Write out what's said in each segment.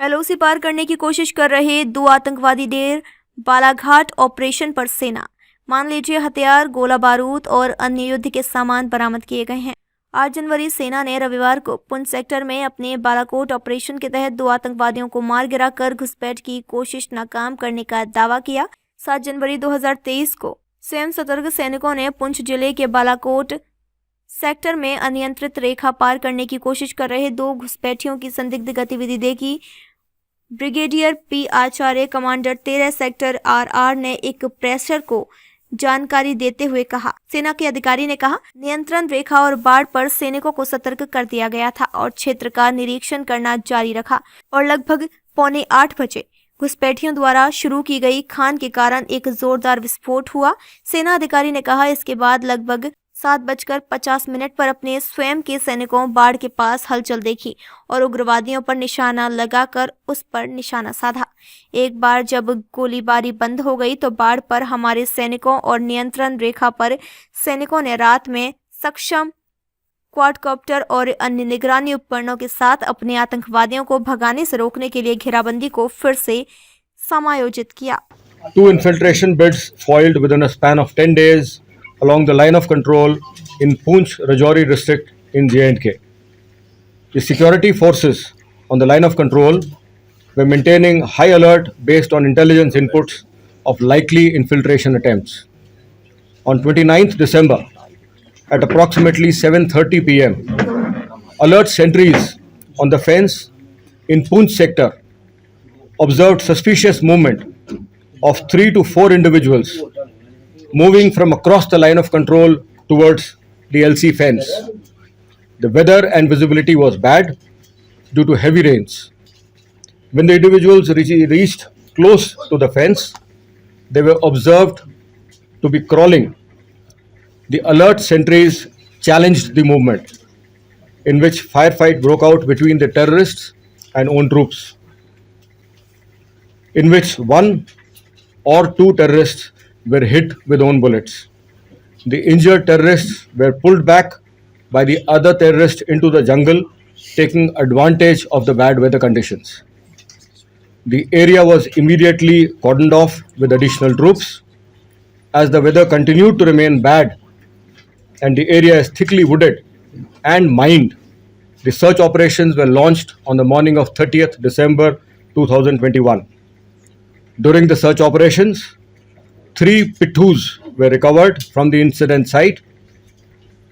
LOC पार करने की कोशिश कर रहे 2 आतंकवादी देर बालाघाट ऑपरेशन पर सेना। मान लीजिए हथियार, गोला बारूद और अन्य युद्ध के सामान बरामद किए गए हैं। 8 जनवरी सेना ने रविवार को पुंछ सेक्टर में अपने बालाकोट ऑपरेशन के तहत 2 आतंकवादियों को मार गिरा कर घुसपैठ की कोशिश नाकाम करने का दावा किया। 7 जनवरी 2023 को स्वयं सतर्क सैनिकों ने पुंछ जिले के बालाकोट सेक्टर में अनियंत्रित रेखा पार करने की कोशिश कर रहे 2 घुसपैठियों की संदिग्ध गतिविधि देखी। ब्रिगेडियर पी आचार्य, कमांडर 13 सेक्टर आरआर ने एक प्रेशर को जानकारी देते हुए कहा। सेना के अधिकारी ने कहा, नियंत्रण रेखा और बाढ़ पर सैनिकों को सतर्क कर दिया गया था और क्षेत्र का निरीक्षण करना जारी रखा और लगभग 7:45 बजे घुसपैठियों द्वारा शुरू की गई खान के कारण एक जोरदार विस्फोट हुआ। सेना अधिकारी ने कहा, इसके बाद लगभग 7:50 पर अपने स्वयं के सैनिकों बाढ़ के पास हलचल देखी और उग्रवादियों पर निशाना लगाकर उस पर निशाना साधा। एक बार जब गोलीबारी बंद हो गई तो बाढ़ पर हमारे सैनिकों और नियंत्रण रेखा पर सैनिकों ने रात में सक्षम क्वाडकॉप्टर और अन्य निगरानी उपकरणों के साथ अपने आतंकवादियों को भगाने से रोकने के लिए घेराबंदी को फिर से समायोजित किया। 2 infiltration bids foiled within a span of 10 days along the line of control in Poonch, Rajouri district in J&K. The security forces on the line of control were maintaining high alert based on intelligence inputs of likely infiltration attempts. On 29th December, at approximately 7:30 p.m., alert sentries on the fence in Poonch sector observed suspicious movement of 3 to 4 individuals moving from across the line of control towards the LC fence. The weather and visibility was bad due to heavy rains. When the individuals reached close to the fence, they were observed to be crawling. The alert sentries challenged the movement, in which firefight broke out between the terrorists and own troops, in which 1 or 2 terrorists were hit with own bullets. The injured terrorists were pulled back by the other terrorists into the jungle, taking advantage of the bad weather conditions. The area was immediately cordoned off with additional troops. As the weather continued to remain bad and the area is thickly wooded and mined, the search operations were launched on the morning of 30th December 2021. During the search operations, 3 pittus were recovered from the incident site,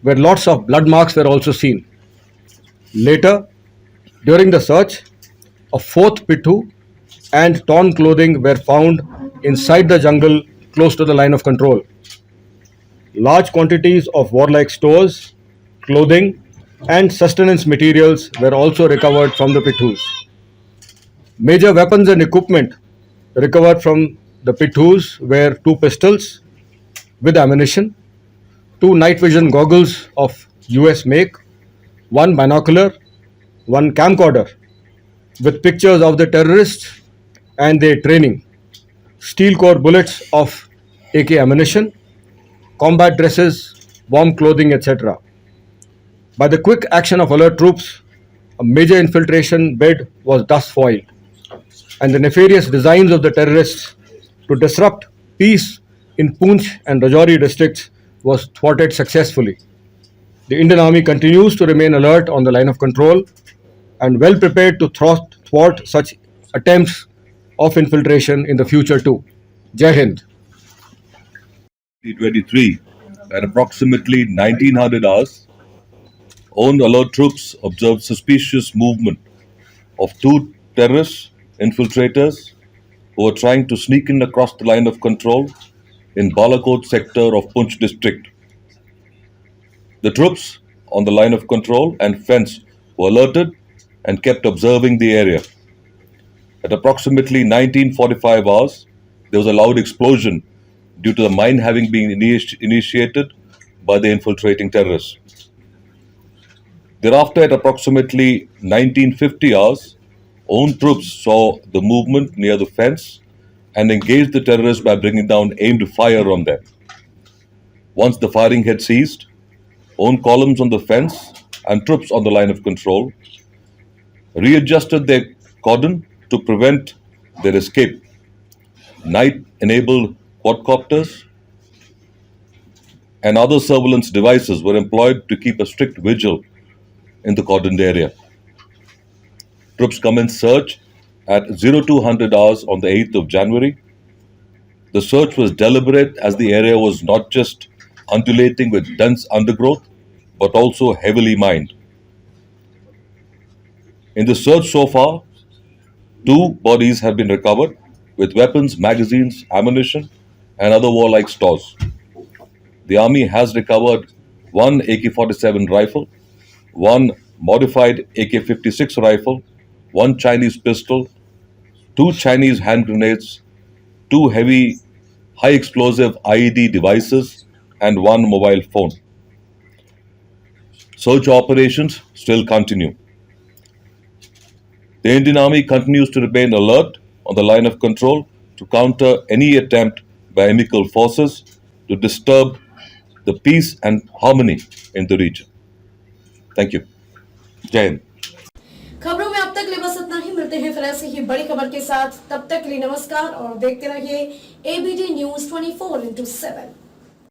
where lots of blood marks were also seen. Later, during the search, a 4th pittu and torn clothing were found inside the jungle close to the line of control. Large quantities of warlike stores, clothing, and sustenance materials were also recovered from the pittus. Major weapons and equipment recovered from the pittus were 2 pistols with ammunition, 2 night vision goggles of US make, 1 binocular, 1 camcorder with pictures of the terrorists and their training, steel core bullets of AK ammunition, combat dresses, warm clothing, etc. By the quick action of alert troops, a major infiltration bid was thus foiled, and the nefarious designs of the terrorists to disrupt peace in Poonch and Rajouri districts was thwarted successfully. The Indian Army continues to remain alert on the line of control and well prepared to thwart such attempts of infiltration in the future too. Jai Hind. 2023 at approximately 1900 hours, owned alert troops observed suspicious movement of 2 terrorists, infiltrators, who were trying to sneak in across the line of control in Balakot Sector of Poonch district. The troops on the line of control and fence were alerted and kept observing the area. At approximately 19:45 hours, there was a loud explosion due to the mine having been initiated by the infiltrating terrorists. Thereafter, at approximately 19:50 hours, own troops saw the movement near the fence and engaged the terrorists by bringing down aimed fire on them. Once the firing had ceased, own columns on the fence and troops on the line of control readjusted their cordon to prevent their escape. Night-enabled quadcopters and other surveillance devices were employed to keep a strict vigil in the cordoned area. Troops commenced search at 0200 hours on the 8th of January. The search was deliberate as the area was not just undulating with dense undergrowth, but also heavily mined. In the search so far, 2 bodies have been recovered with weapons, magazines, ammunition, and other warlike stores. The Army has recovered 1 AK-47 rifle, 1 modified AK-56 rifle, 1 Chinese pistol, 2 Chinese hand grenades, 2 heavy high explosive IED devices, and 1 mobile phone. Search operations still continue. The Indian Army continues to remain alert on the line of control to counter any attempt by enemical forces to disturb the peace and harmony in the region. Thank you. Jai Hind. खबरों में अब तक ले बस इतना ही। मिलते हैं फिर ऐसी ही बड़ी खबर के साथ। तब तक के लिए नमस्कार और देखते रहिए ABD News 24/7।